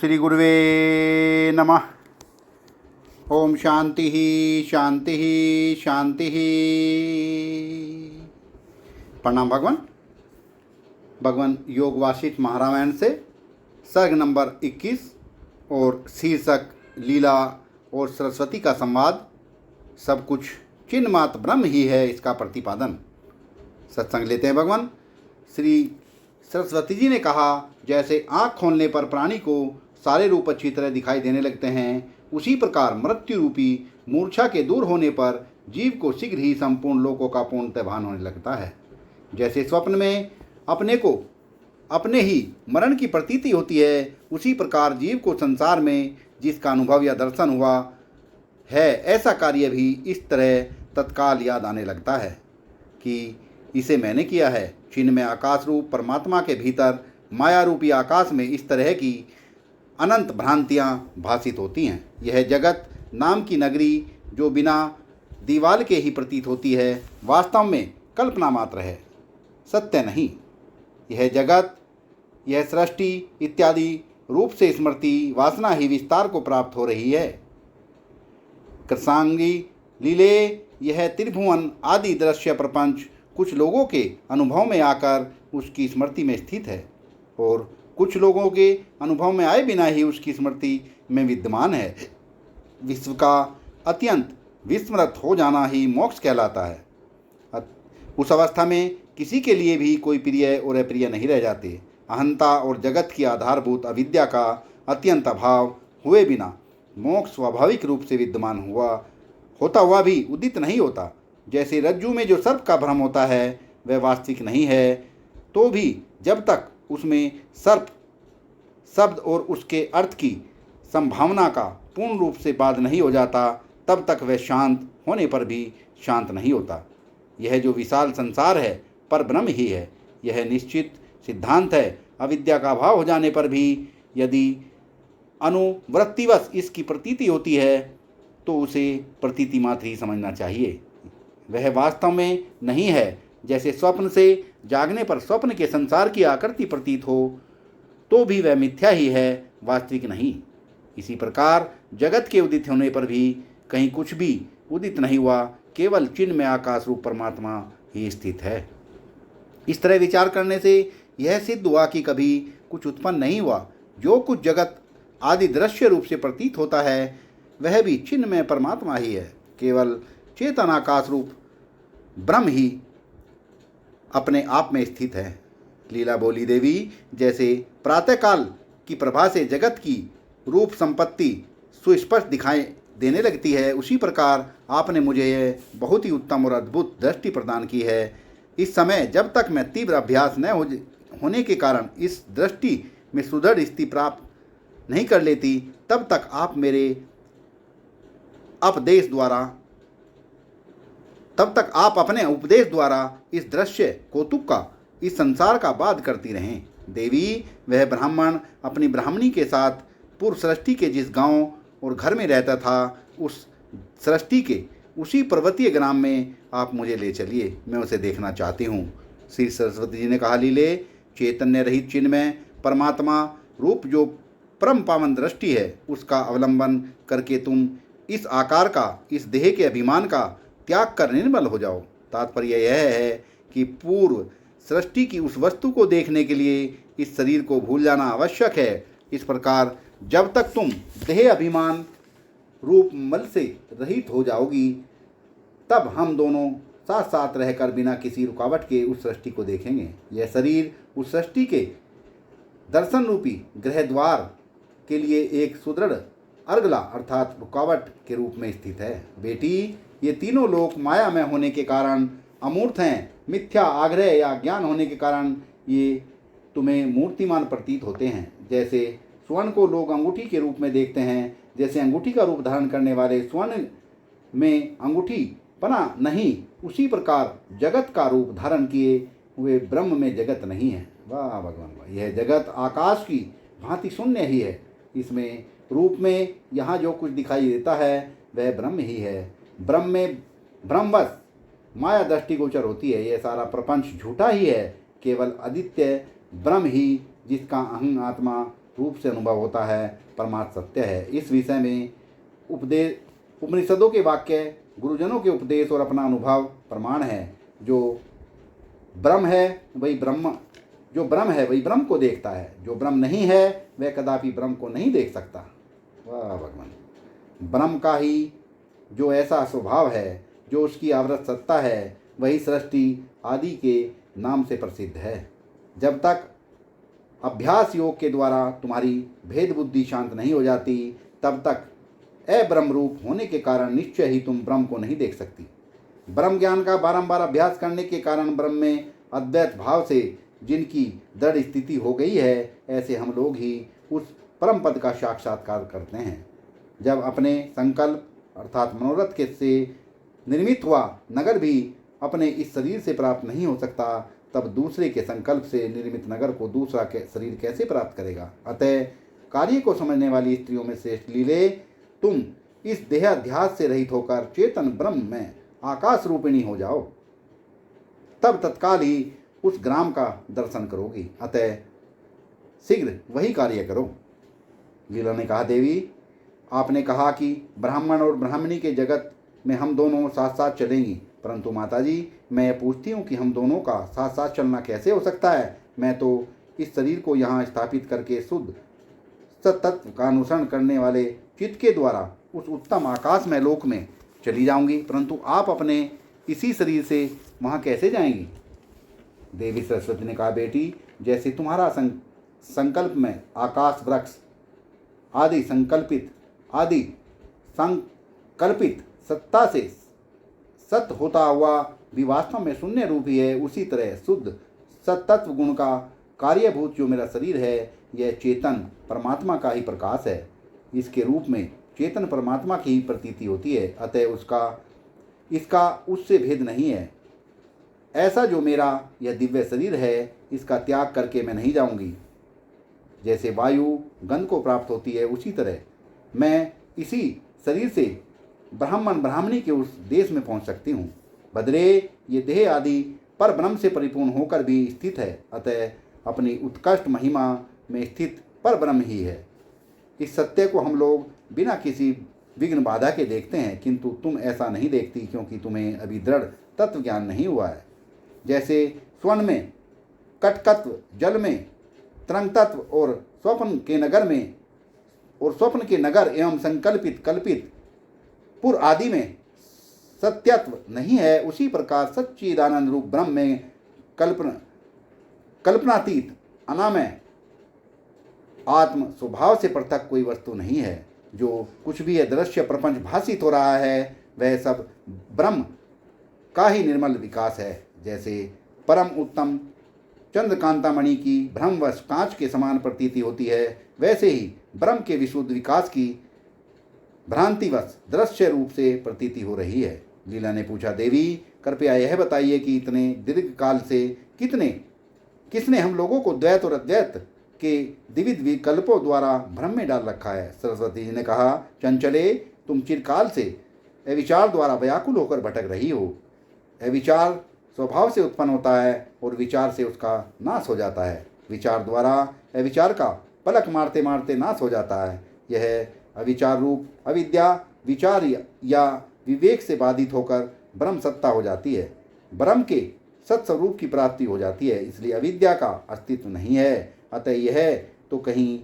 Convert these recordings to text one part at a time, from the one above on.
श्री गुरुवे नमः। ओम शांति ही शांति ही शांति ही। प्रणाम भगवान। भगवान योग वासिष्ठ महारामायण से सर्ग नंबर 21 और शीर्षक लीला और सरस्वती का संवाद। सब कुछ चिन्ह मात्र ब्रह्म ही है, इसका प्रतिपादन। सत्संग लेते हैं। भगवान श्री सरस्वती जी ने कहा, जैसे आँख खोलने पर प्राणी को सारे रूप अच्छी तरह दिखाई देने लगते हैं, उसी प्रकार मृत्यु रूपी मूर्छा के दूर होने पर जीव को शीघ्र ही संपूर्ण लोकों का पूर्णतः भान होने लगता है। जैसे स्वप्न में अपने को अपने ही मरण की प्रतीति होती है, उसी प्रकार जीव को संसार में जिसका अनुभव या दर्शन हुआ है, ऐसा कार्य भी इस तरह तत्काल याद आने लगता है कि इसे मैंने किया है। चिन्ह में आकाश रूप परमात्मा के भीतर माया रूपी आकाश में इस तरह की अनंत भ्रांतियाँ भासित होती हैं। यह जगत नाम की नगरी जो बिना दीवाल के ही प्रतीत होती है, वास्तव में कल्पना मात्र है, सत्य नहीं। यह जगत, यह सृष्टि इत्यादि रूप से स्मृति वासना ही विस्तार को प्राप्त हो रही है। कृष्णांगी लीले यह त्रिभुवन आदि दृश्य प्रपंच कुछ लोगों के अनुभव में आकर उसकी स्मृति में स्थित है और कुछ लोगों के अनुभव में आए बिना ही उसकी स्मृति में विद्यमान है। विश्व का अत्यंत विस्मृत हो जाना ही मोक्ष कहलाता है। उस अवस्था में किसी के लिए भी कोई प्रिय और अप्रिय नहीं रह जाते। अहंता और जगत की आधारभूत अविद्या का अत्यंत अभाव हुए बिना मोक्ष स्वाभाविक रूप से विद्यमान होता हुआ भी उदित नहीं होता। जैसे रज्जु में जो सर्प का भ्रम होता है वह वास्तविक नहीं है, तो भी जब तक उसमें सर्प शब्द और उसके अर्थ की संभावना का पूर्ण रूप से बाध नहीं हो जाता, तब तक वह शांत होने पर भी शांत नहीं होता। यह जो विशाल संसार है पर ब्रह्म ही है, यह निश्चित सिद्धांत है। अविद्या का अभाव हो जाने पर भी यदि अनुवृत्तिवश इसकी प्रतीति होती है तो उसे प्रतीति मात्र ही समझना चाहिए, वह वास्तव में नहीं है। जैसे स्वप्न से जागने पर स्वप्न के संसार की आकृति प्रतीत हो तो भी वह मिथ्या ही है, वास्तविक नहीं। इसी प्रकार जगत के उदित होने पर भी कहीं कुछ भी उदित नहीं हुआ, केवल चिन्ह में आकाश रूप परमात्मा ही स्थित है। इस तरह विचार करने से यह सिद्ध हुआ कि कभी कुछ उत्पन्न नहीं हुआ। जो कुछ जगत आदि दृश्य रूप से प्रतीत होता है वह भी चिन्ह में परमात्मा ही है। केवल चेतन आकाश रूप ब्रह्म ही अपने आप में स्थित है। लीला बोली देवी, जैसे प्रातःकाल की प्रभा से जगत की रूप संपत्ति सुस्पष्ट दिखाई देने लगती है, उसी प्रकार आपने मुझे यह बहुत ही उत्तम और अद्भुत दृष्टि प्रदान की है। इस समय जब तक मैं तीव्र अभ्यास न होने के कारण इस दृष्टि में सुदृढ़ स्थिति प्राप्त नहीं कर लेती, तब तक आप मेरे अपने उपदेश द्वारा इस दृश्य कौतुक का, इस संसार का बाध करती रहें। देवी, वह ब्राह्मण अपनी ब्राह्मणी के साथ पूर्व सृष्टि के जिस गांव और घर में रहता था, उस सृष्टि के उसी पर्वतीय ग्राम में आप मुझे ले चलिए, मैं उसे देखना चाहती हूँ। श्री सरस्वती जी ने कहा, लीले चैतन्य रहित चिन्ह में परमात्मा रूप जो परम पावन दृष्टि है, उसका अवलंबन करके तुम इस आकार का, इस देह के अभिमान का त्याग कर निर्मल हो जाओ। तात्पर्य यह है कि पूर्व सृष्टि की उस वस्तु को देखने के लिए इस शरीर को भूल जाना आवश्यक है। इस प्रकार जब तक तुम देह अभिमान रूप मल से रहित हो जाओगी, तब हम दोनों साथ साथ रहकर बिना किसी रुकावट के उस सृष्टि को देखेंगे। यह शरीर उस सृष्टि के दर्शन रूपी गृह द्वार के लिए एक सुदृढ़ अर्गला अर्थात रुकावट के रूप में स्थित है। बेटी, ये तीनों लोक माया में होने के कारण अमूर्त हैं। मिथ्या आग्रह या ज्ञान होने के कारण ये तुम्हें मूर्तिमान प्रतीत होते हैं। जैसे स्वर्ण को लोग अंगूठी के रूप में देखते हैं, जैसे अंगूठी का रूप धारण करने वाले स्वर्ण में अंगूठी बना नहीं, उसी प्रकार जगत का रूप धारण किए हुए ब्रह्म में जगत नहीं है। वाह भगवान वाह! यह जगत आकाश की भांति शून्य ही है। इसमें रूप में यहाँ जो कुछ दिखाई देता है वह ब्रह्म ही है। ब्रह्म में ब्रह्मवश माया दृष्टिगोचर होती है। यह सारा प्रपंच झूठा ही है। केवल आदित्य ब्रह्म ही जिसका अहं आत्मा रूप से अनुभव होता है परमार्थ सत्य है। इस विषय में उपनिषदों के वाक्य, गुरुजनों के उपदेश और अपना अनुभव प्रमाण है। जो ब्रह्म है वही ब्रह्म को देखता है। जो ब्रह्म नहीं है वह कदापि ब्रह्म को नहीं देख सकता। वाह भगवान! ब्रह्म का ही जो ऐसा स्वभाव है, जो उसकी आवृत सत्ता है, वही सृष्टि आदि के नाम से प्रसिद्ध है। जब तक अभ्यास योग के द्वारा तुम्हारी भेद बुद्धि शांत नहीं हो जाती, तब तक अब्रह्म रूप होने के कारण निश्चय ही तुम ब्रह्म को नहीं देख सकती। ब्रह्म ज्ञान का बारंबार अभ्यास करने के कारण ब्रह्म में अद्वैत भाव से जिनकी दृढ़ स्थिति हो गई है, ऐसे हम लोग ही उस परम पद का साक्षात्कार करते हैं। जब अपने संकल्प अर्थात मनोरथ के से निर्मित हुआ नगर भी अपने इस शरीर से प्राप्त नहीं हो सकता, तब दूसरे के संकल्प से निर्मित नगर को दूसरा के शरीर कैसे प्राप्त करेगा। अतः कार्य को समझने वाली स्त्रियों में श्रेष्ठ लीले, तुम इस देहाध्यास से रहित होकर चेतन ब्रह्म में आकाश रूपिणी हो जाओ, तब तत्काल ही उस ग्राम का दर्शन करोगी। अतः शीघ्र वही कार्य करो। लीला ने कहा, देवी आपने कहा कि ब्राह्मण और ब्राह्मणी के जगत में हम दोनों साथ साथ चलेंगी, परंतु माताजी मैं ये पूछती हूँ कि हम दोनों का साथ साथ चलना कैसे हो सकता है। मैं तो इस शरीर को यहाँ स्थापित करके शुद्ध सतत्व का अनुसरण करने वाले चित्त के द्वारा उस उत्तम आकाशमय लोक में चली जाऊंगी, परंतु आप अपने इसी शरीर से वहाँ कैसे जाएंगी। देवी सरस्वती ने कहा, बेटी जैसे तुम्हारा संकल्प में आकाश वृक्ष आदि संकल्पित सत्ता से सत होता हुआ भी वास्तव में शून्य रूप ही है, उसी तरह शुद्ध सत्तत्व गुण का कार्यभूत जो मेरा शरीर है, यह चेतन परमात्मा का ही प्रकाश है। इसके रूप में चेतन परमात्मा की ही प्रतीति होती है, अतः इसका उससे भेद नहीं है। ऐसा जो मेरा यह दिव्य शरीर है, इसका त्याग करके मैं नहीं जाऊंगी। जैसे वायु गंध को प्राप्त होती है, उसी तरह मैं इसी शरीर से ब्राह्मण ब्राह्मणी के उस देश में पहुंच सकती हूँ। भद्रे, ये देह आदि पर ब्रह्म से परिपूर्ण होकर भी स्थित है, अतः अपनी उत्कृष्ट महिमा में स्थित पर ब्रह्म ही है। इस सत्य को हम लोग बिना किसी विघ्न बाधा के देखते हैं, किंतु तुम ऐसा नहीं देखती, क्योंकि तुम्हें अभी दृढ़ तत्व ज्ञान नहीं हुआ है। जैसे स्वर्ण में कटकत्व, जल में तरंग तत्व और स्वप्न के नगर एवं संकल्पित कल्पित पुर आदि में सत्यत्व नहीं है, उसी प्रकार सच्चिदानंद रूप ब्रह्म में कल्पनातीत अनामय आत्म स्वभाव से पृथक कोई वस्तु नहीं है। जो कुछ भी दृश्य प्रपंच भाषित हो रहा है, वह सब ब्रह्म का ही निर्मल विकास है। जैसे परम उत्तम चंद्रकांतामणि की भ्रमवश कांच के समान प्रतीति होती है, वैसे ही ब्रह्म के विशुद्ध विकास की भ्रांतिवश दृश्य रूप से प्रतीति हो रही है। लीला ने पूछा, देवी कृपया यह बताइए कि इतने दीर्घ काल से किसने हम लोगों को द्वैत और अद्वैत के द्विविध विकल्पों द्वारा भ्रम में डाल रखा है। सरस्वती जी ने कहा, चंचले, तुम चिरकाल से अविचार द्वारा व्याकुल होकर भटक रही हो। अविचार स्वभाव से उत्पन्न होता है और विचार से उसका नाश हो जाता है। विचार द्वारा अविचार का पलक मारते मारते नाश हो जाता है। यह अविचार रूप अविद्या विचार या विवेक से बाधित होकर ब्रह्म सत्ता हो जाती है। ब्रह्म के सत्स्वरूप की प्राप्ति हो जाती है, इसलिए अविद्या का अस्तित्व नहीं है। अतः यह तो कहीं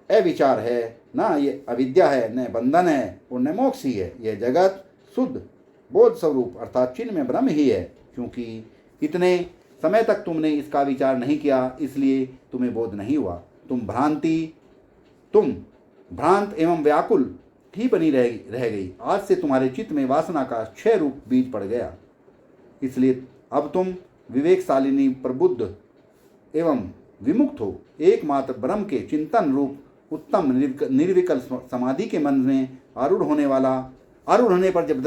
अविचार है, न ये अविद्या है, न बंधन है और न मोक्ष ही है। यह जगत शुद्ध बोध स्वरूप अर्थात चिन्ह में ब्रह्म ही है। क्योंकि इतने समय तक तुमने इसका विचार नहीं किया, इसलिए तुम्हें बोध नहीं हुआ। तुम भ्रांत एवं व्याकुल ही बनी रह गई। आज से तुम्हारे चित्त में वासना का क्षय रूप बीज पड़ गया, इसलिए अब तुम विवेकशालिनी प्रबुद्ध एवं विमुक्त हो। एकमात्र ब्रह्म के चिंतन रूप उत्तम निर्विकल समाधि के मन में आरूढ़ होने पर जब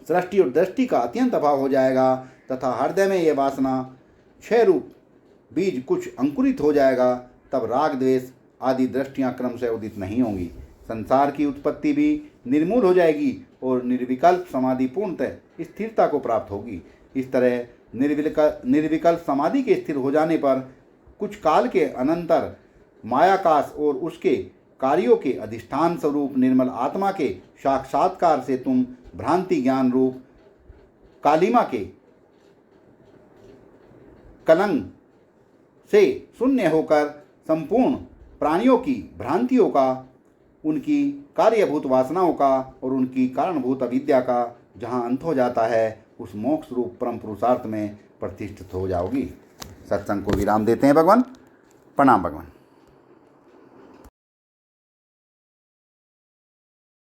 सृष्टि और दृष्टि का अत्यंत अभाव हो जाएगा तथा हृदय में यह वासना क्षय रूप बीज कुछ अंकुरित हो जाएगा, तब राग द्वेष आदि दृष्टियां क्रमशः उदित नहीं होंगी। संसार की उत्पत्ति भी निर्मूल हो जाएगी और निर्विकल्प समाधि पूर्णतः स्थिरता को प्राप्त होगी। इस तरह निर्विकल्प समाधि के स्थिर हो जाने पर कुछ काल के अनंतर मायाकाश और उसके कार्यों के अधिष्ठान स्वरूप निर्मल आत्मा के साक्षात्कार से तुम भ्रांति ज्ञान रूप कालिमा के कलंक से शून्य होकर संपूर्ण प्राणियों की भ्रांतियों का, उनकी कार्यभूत वासनाओं का और उनकी कारणभूत अविद्या का जहाँ अंत हो जाता है, उस मोक्ष रूप परम पुरुषार्थ में प्रतिष्ठित हो जाओगी। सत्संग को विराम देते हैं भगवान। प्रणाम भगवान।